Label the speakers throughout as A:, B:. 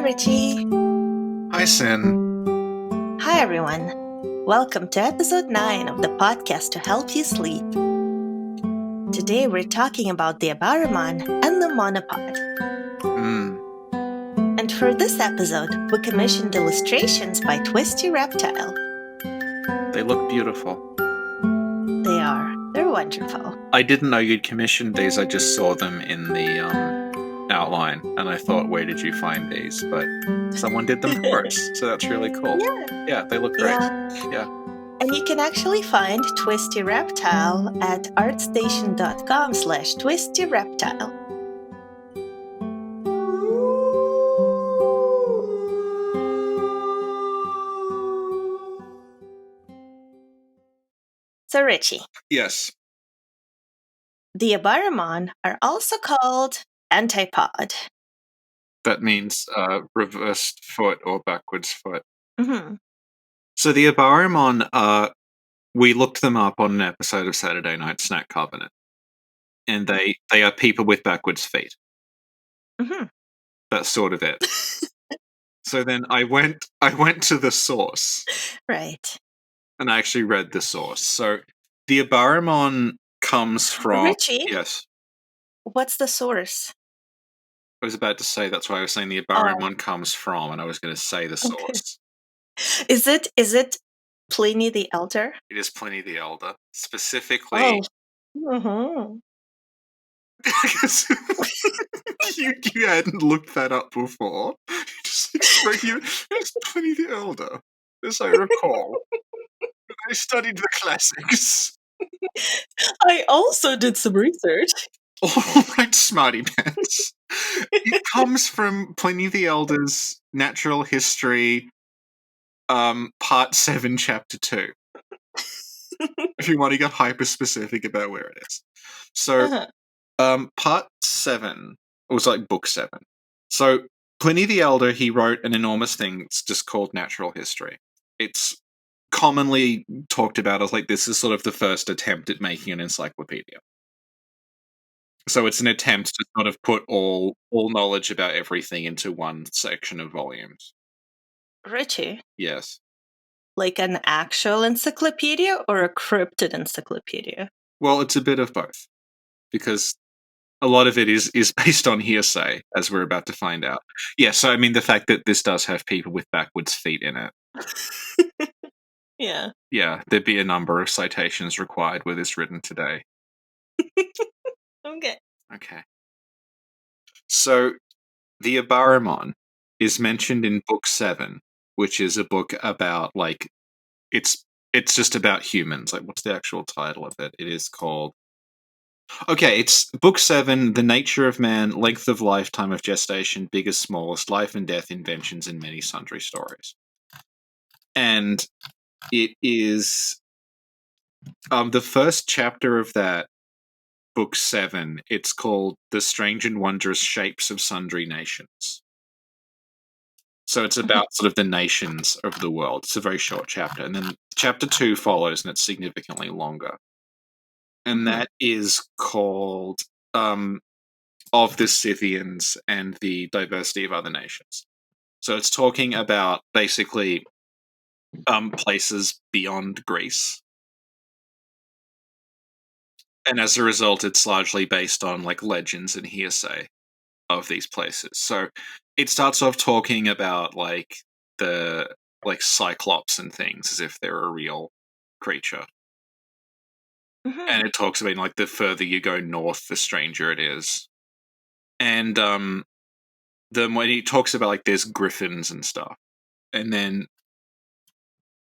A: Richie.
B: Hi, Sin.
A: Hi, everyone. Welcome to episode 9 of the podcast to help you sleep. Today we're talking about the Abarimon and the Monopod. And for this episode, we commissioned illustrations by Twisty Reptile.
B: They look beautiful.
A: They are. They're wonderful.
B: I didn't know you'd commissioned these. I just saw them in the outline, and I thought, where did you find these? But someone did them for us, so that's really cool. Yeah, they look great. Yeah.
A: And you can actually find Twisty Reptile at artstation.com/twistyreptile. So, Richie.
B: Yes.
A: The Abarimon are also called antipod.
B: That means reversed foot or backwards foot.
A: Mm-hmm.
B: So the Abarimon, we looked them up on an episode of Saturday Night Snack Covenant, and they are people with backwards feet.
A: Mm-hmm.
B: That's sort of it. So then I went to the source.
A: Right.
B: And I actually read the source. So the Abarimon comes from...
A: Richie?
B: Yes.
A: What's the source?
B: I was about to say, that's why I was saying the Abarimon comes from, and I was going to say the source.
A: Okay. Is it Pliny the Elder?
B: It is Pliny the Elder. Specifically...
A: Oh.
B: you hadn't looked that up before. It's Pliny the Elder, as I recall. I studied the classics.
A: I also did some research.
B: All right, smarty pants. It comes from Pliny the Elder's Natural History, Part 7, Chapter 2. If you want to get hyper-specific about where it is. So, Part 7 was like Book 7. So, Pliny the Elder, he wrote an enormous thing. It's just called Natural History. It's commonly talked about as like this is sort of the first attempt at making an encyclopedia. So it's an attempt to sort of put all knowledge about everything into one section of volumes.
A: Richie?
B: Yes.
A: Like an actual encyclopedia or a cryptid encyclopedia?
B: Well, it's a bit of both. Because a lot of it is based on hearsay, as we're about to find out. Yeah, so I mean the fact that this does have people with backwards feet in it.
A: Yeah.
B: Yeah, there'd be a number of citations required were this written today. Okay. So, the Abarimon is mentioned in Book 7, which is a book about, like, it's just about humans. Like, what's the actual title of it? It is called... Okay, it's Book 7, The Nature of Man, Length of Life, Time of Gestation, Biggest, Smallest, Life and Death, Inventions, and Many Sundry Stories. And it is... the first chapter of that Book 7, it's called The Strange and Wondrous Shapes of Sundry Nations. So it's about sort of the nations of the world. It's a very short chapter. And then chapter 2 follows, and it's significantly longer. And that is called Of the Scythians and the Diversity of Other Nations. So it's talking about basically places beyond Greece. And as a result, it's largely based on like legends and hearsay of these places. So it starts off talking about like the cyclops and things as if they're a real creature. And it talks about like the further you go north, the stranger it is. And then when he talks about like there's griffins and stuff, and then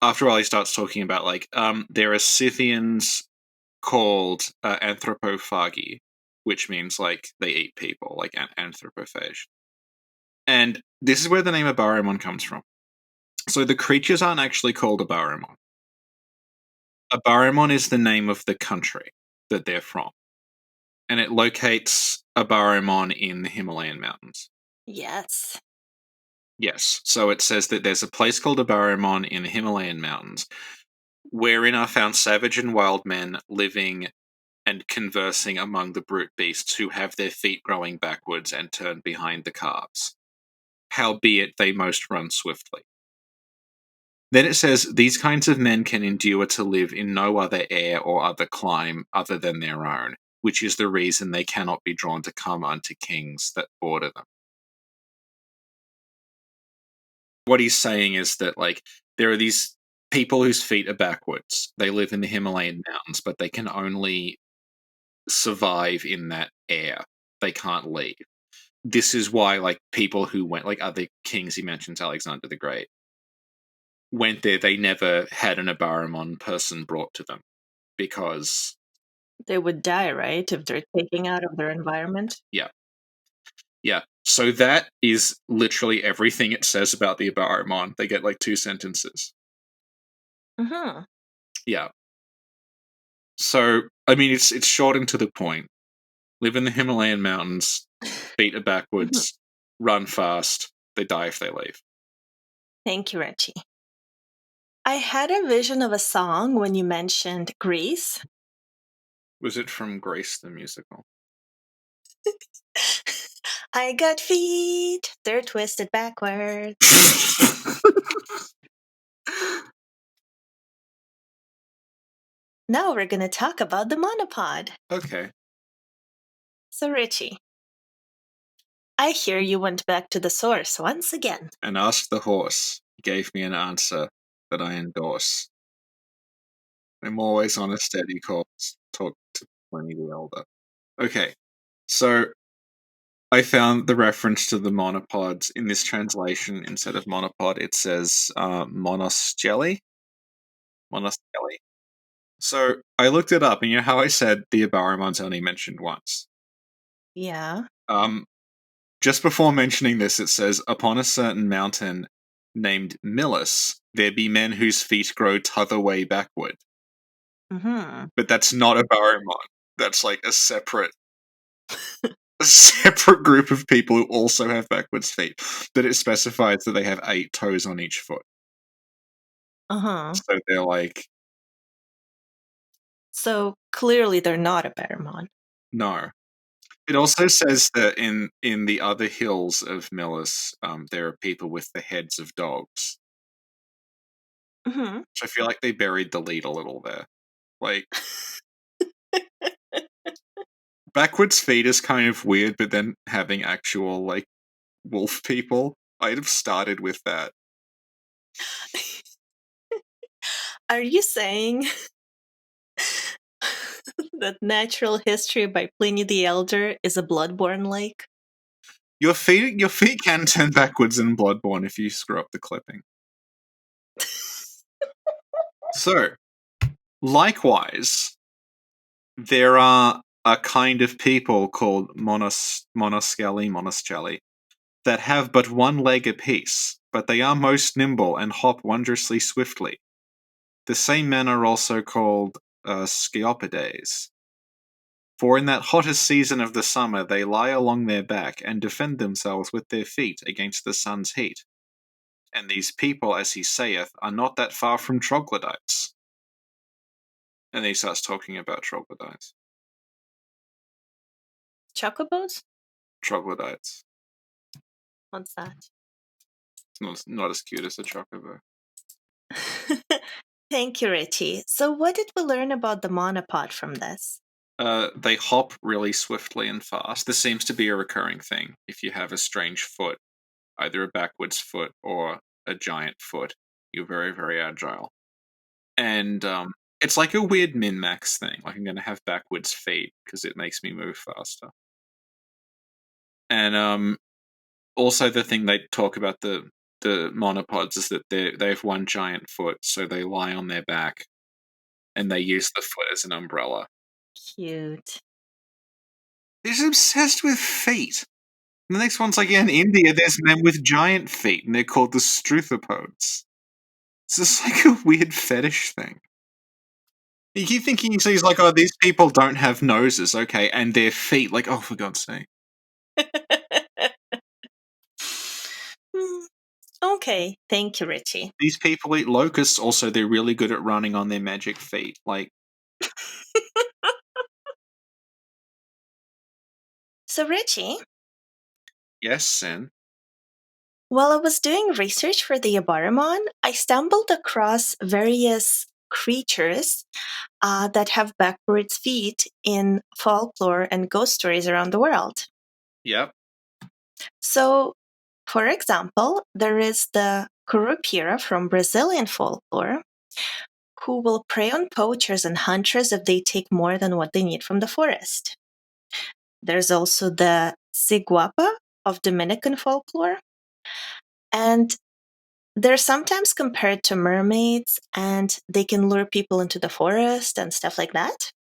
B: after a while he starts talking about like there are Scythians called anthropophagi, which means like they eat people, like anthropophage. And this is where the name Abarimon comes from. So the creatures aren't actually called Abarimon. Abarimon is the name of the country that they're from. And it locates Abarimon in the Himalayan mountains.
A: Yes.
B: Yes. So it says that there's a place called Abarimon in the Himalayan mountains, wherein are found savage and wild men living and conversing among the brute beasts who have their feet growing backwards and turned behind the calves. howbeit they most run swiftly. Then it says, these kinds of men can endure to live in no other air or other clime other than their own, which is the reason they cannot be drawn to come unto kings that border them. What he's saying is that, like, there are these people whose feet are backwards. They live in the Himalayan mountains, but they can only survive in that air. They can't leave. This is why, like, people who went, like other kings he mentions, Alexander the Great, went there, they never had an Abarimon person brought to them because
A: They would die, right, if they're taking out of their environment?
B: yeah. So that is literally everything it says about the Abarimon. They get like 2 sentences.
A: Mm-hmm.
B: Yeah. So I mean, it's short and to the point. Live in the Himalayan mountains, feet are backwards, run fast. They die if they leave.
A: Thank you, Reggie. I had a vision of a song when you mentioned Greece.
B: Was it from Grease the musical?
A: I got feet, they're twisted backwards. Now we're going to talk about the monopod.
B: Okay.
A: So, Richie, I hear you went back to the source once again.
B: And asked the horse. He gave me an answer that I endorse. I'm always on a steady course. Talk to Pliny the Elder. Okay, so I found the reference to the monopods in this translation. Instead of monopod, it says monoscelli. Monoscelli. So I looked it up, and you know how I said the Abarimon's only mentioned once?
A: Yeah.
B: Just before mentioning this, it says, upon a certain mountain named Millis, there be men whose feet grow t'other way backward.
A: Mm-hmm.
B: But that's not a Barimon. That's like a separate group of people who also have backwards feet. But it specifies that they have 8 toes on each foot.
A: Uh-huh.
B: So they're like,
A: So clearly they're not a Abarimon.
B: no. It also says that in the other hills of Millis, there are people with the heads of dogs.
A: Mm-hmm.
B: Which I feel like they buried the lead a little there. Like, backwards feet is kind of weird, but then having actual, like, wolf people, I'd have started with that.
A: Are you saying that Natural History by Pliny the Elder is a bloodborne lake?
B: Your feet can turn backwards in Bloodborne if you screw up the clipping. So, likewise, there are a kind of people called monoscelli, that have but one leg apiece, but they are most nimble and hop wondrously swiftly. The same men are also called Scioppides. For in that hottest season of the summer they lie along their back and defend themselves with their feet against the sun's heat. And these people, as he saith, are not that far from troglodytes. And then he starts talking about troglodytes.
A: Chocobos?
B: Troglodytes.
A: What's that?
B: It's not as cute as a chocobo.
A: Thank you, Richie. So what did we learn about the monopod from this?
B: They hop really swiftly and fast. This seems to be a recurring thing. If you have a strange foot, either a backwards foot or a giant foot, you're very, very agile. And it's like a weird min-max thing. Like, I'm going to have backwards feet because it makes me move faster. And also the thing they talk about the monopods is that they have one giant foot, so they lie on their back and they use the foot as an umbrella.
A: Cute.
B: He's obsessed with feet. And the next one's like, yeah, in India, there's men with giant feet, and they're called the Struthopods. It's just like a weird fetish thing. You keep thinking, so he's like, oh, these people don't have noses, okay, and their feet, like, oh, for God's sake.
A: Okay, thank you, Richie.
B: These people eat locusts, also, they're really good at running on their magic feet. Like,
A: So, Richie,
B: yes, Sin.
A: While I was doing research for the Abarimon, I stumbled across various creatures that have backwards feet in folklore and ghost stories around the world.
B: Yep.
A: So, for example, there is the Curupira from Brazilian folklore, who will prey on poachers and hunters if they take more than what they need from the forest. There's also the Ciguapa of Dominican folklore, and they're sometimes compared to mermaids, and they can lure people into the forest and stuff like that.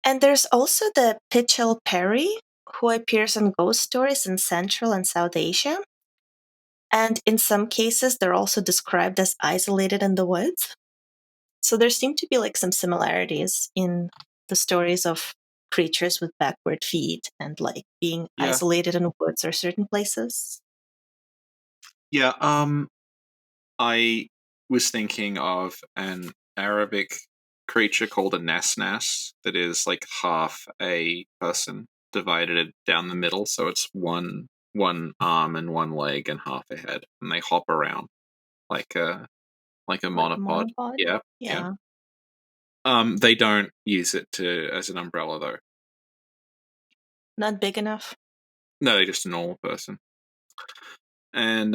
A: And there's also the Pichel Peri, who appears in ghost stories in Central and South Asia. And in some cases, they're also described as isolated in the woods. So there seem to be like some similarities in the stories of creatures with backward feet and like being
B: Yeah.
A: isolated in woods or certain places.
B: Yeah. I was thinking of an Arabic creature called a nasnas that is like half a person divided down the middle, so it's one arm and one leg and half a head, and they hop around like a
A: Like a
B: monopod.
A: monopod?
B: Yeah, yeah.
A: Yeah.
B: They don't use it as an umbrella though.
A: Not big enough.
B: No, they're just a normal person. And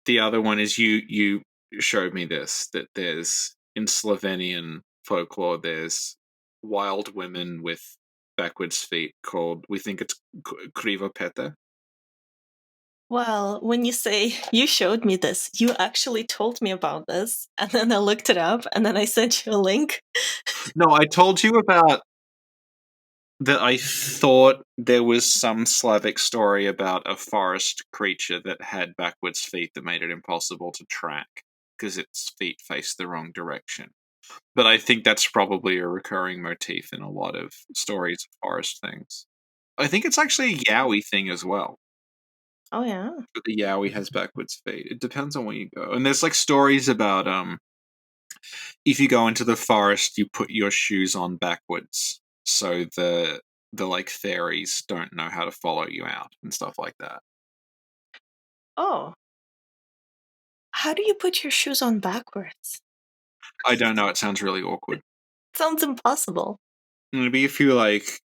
B: the other one is you showed me this, that there's in Slovenian folklore there's wild women with backwards feet called, we think it's krivopeta.
A: Well, when you say you showed me this, you actually told me about this, and then I looked it up, and then I sent you a link.
B: No, I told you about that. I thought there was some Slavic story about a forest creature that had backwards feet that made it impossible to track because its feet faced the wrong direction. But I think that's probably a recurring motif in a lot of stories of forest things. I think it's actually a Yowie thing as well.
A: Oh, yeah.
B: But the Yowie has backwards feet. It depends on where you go. And there's like stories about if you go into the forest, you put your shoes on backwards, so the like fairies don't know how to follow you out and stuff like that.
A: Oh. How do you put your shoes on backwards?
B: I don't know. It sounds really awkward.
A: Sounds impossible.
B: Maybe if you like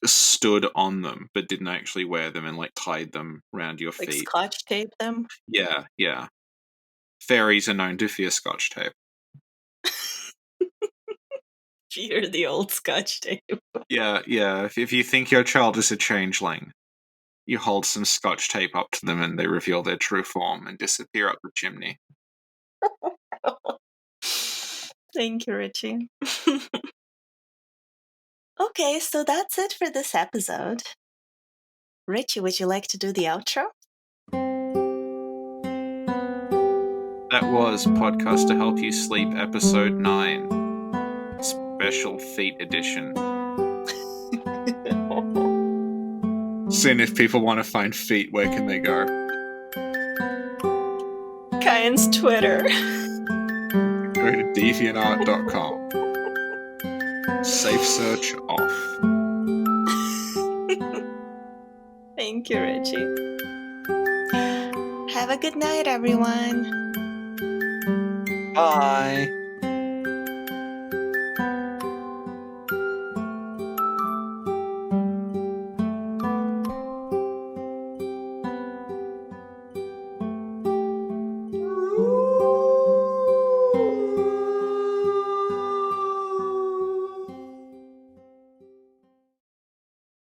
B: stood on them but didn't actually wear them and like tied them around your
A: Like
B: feet.
A: scotch tape them?
B: Yeah, yeah. Fairies are known to fear scotch tape.
A: Fear the old scotch tape.
B: Yeah, yeah. If you think your child is a changeling, you hold some scotch tape up to them and they reveal their true form and disappear up the chimney.
A: Thank you, Richie. Okay, so that's it for this episode. Richie, would you like to do the outro?
B: That was Podcast to Help You Sleep, Episode 9, Special Feet Edition. Soon, if people want to find feet, where can they go?
A: Kyan's Twitter.
B: Go to deviantart.com. Safe search off.
A: Thank you, Richie. Have a good night, everyone.
B: Bye.